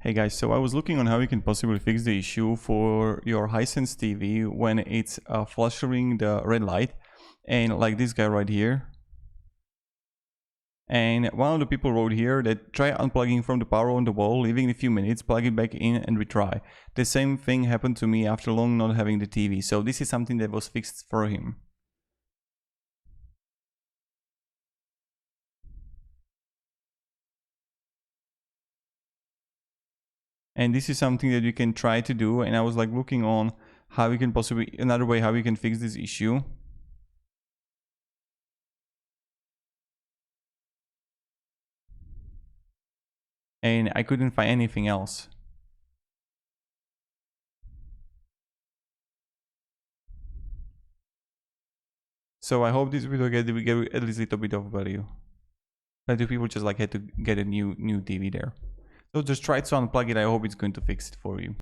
Hey guys, so I was looking on how you can possibly fix the issue for your Hisense TV when it's flashing the red light, and like this guy right here. And one of the people wrote here that try unplugging from the power on the wall, leaving a few minutes, plug it back in and retry. The same thing happened to me after long not having the TV, so this is something that was fixed for him. And this is something that you can try to do, and I was like looking on how you can possibly, another way how you can fix this issue. And I couldn't find anything else. So I hope this video get at least a little bit of value. Plenty of people just like had to get a new TV there. So just try to unplug it. I hope it's going to fix it for you.